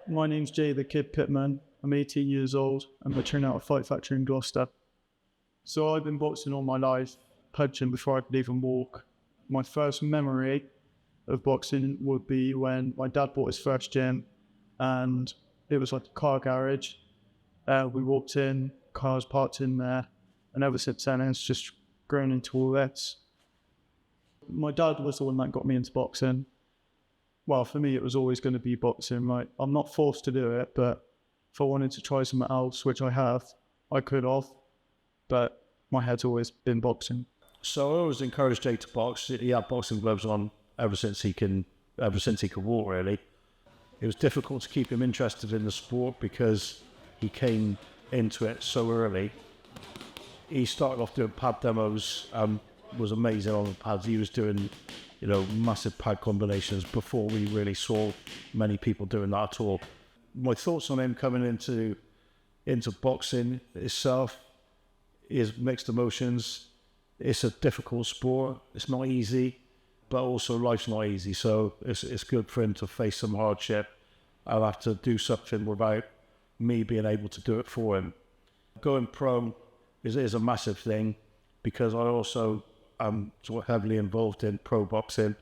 My name's Jay the Kid Pittman. I'm 18 years old and I train out of Fight Factory in Gloucester. So I've been boxing all my life, punching before I could even walk. My first memory of boxing would be when my dad bought his first gym and it was like a car garage. We walked in, cars parked in there, and ever since then it's just grown into all this. My dad was the one that got me into boxing. Well, for me, it was always going to be boxing. Like, I'm not forced to do it, but if I wanted to try something else, which I have, I could have. But my head's always been boxing. So I always encouraged Jay to box. He had boxing gloves on ever since he could walk, really. It was difficult to keep him interested in the sport because he came into it so early. He started off doing pad demos, was amazing on the pads. He was doing, massive pad combinations before we really saw many people doing that at all. My thoughts on him coming into boxing itself is mixed emotions. It's a difficult sport. It's not easy, but also life's not easy. So it's good for him to face some hardship. I'll have to do something without me being able to do it for him. Going pro is a massive thing because I also am sort of heavily involved in pro boxing.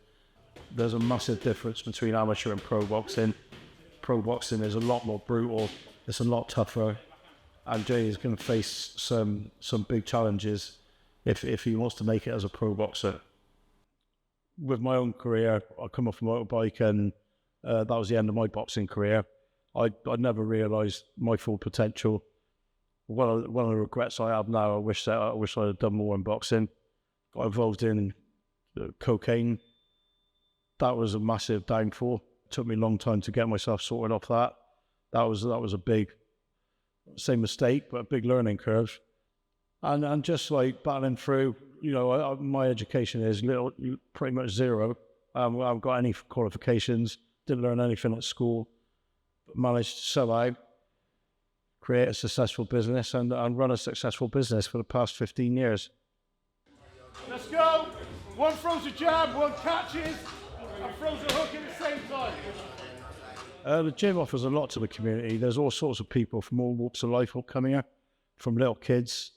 There's a massive difference between amateur and pro boxing. Pro boxing is a lot more brutal. It's a lot tougher. And Jay is going to face some big challenges if he wants to make it as a pro boxer. With my own career, I come off a motorbike and that was the end of my boxing career. I never realised my full potential. One of the regrets I have now, I wish I had done more in boxing. Got involved in cocaine. That was a massive downfall. It took me a long time to get myself sorted off that. That was a big, same mistake, but a big learning curve. And just like battling through, my education is pretty much zero. I haven't got any qualifications, didn't learn anything at school, but managed to sell out, create a successful business and run a successful business for the past 15 years. Let's go! One throws a jab, one catches, and throws a hook at the same time. The gym offers a lot to the community. There's all sorts of people from all walks of life coming here, from little kids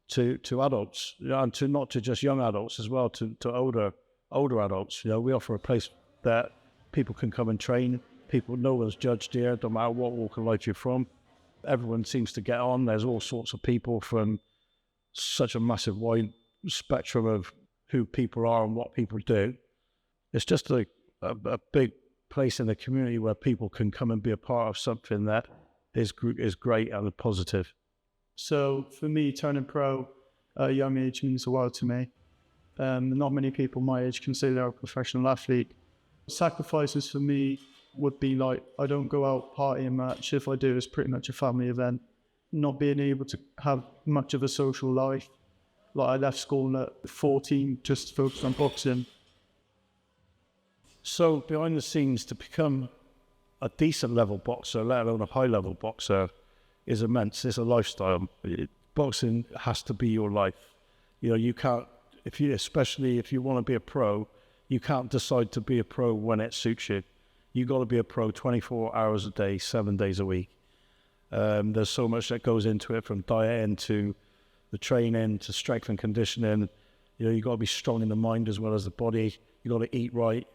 to adults, and to not to just young adults as well, to older adults. We offer a place that people can come and train. No one's judged here, no matter what walk of life you're from. Everyone seems to get on. There's all sorts of people from such a massive wide spectrum of who people are and what people do. It's just a big place in the community where people can come and be a part of something that is great and positive. So for me, turning pro at a young age means the world to me. Not many people my age can say they're a professional athlete. Sacrifices for me would be like, I don't go out partying much. If I do, it's pretty much a family event. Not being able to have much of a social life. Like, I left school at 14 just to focus on boxing. So behind the scenes, to become a decent level boxer, let alone a high level boxer, is immense. It's a lifestyle. Boxing has to be your life. You can't, especially if you want to be a pro, you can't decide to be a pro when it suits you. You got to be a pro 24 hours a day, 7 days a week. There's so much that goes into it, from dieting to the training to strength and conditioning. You got to be strong in the mind as well as the body. You got to eat right.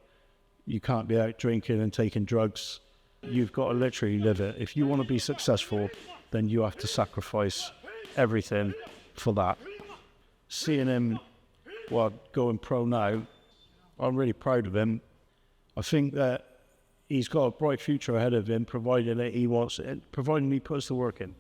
You can't be out drinking and taking drugs. You've got to literally live it. If you want to be successful, then you have to sacrifice everything for that. Seeing him, going pro now, I'm really proud of him. I think that he's got a bright future ahead of him, providing he puts the work in.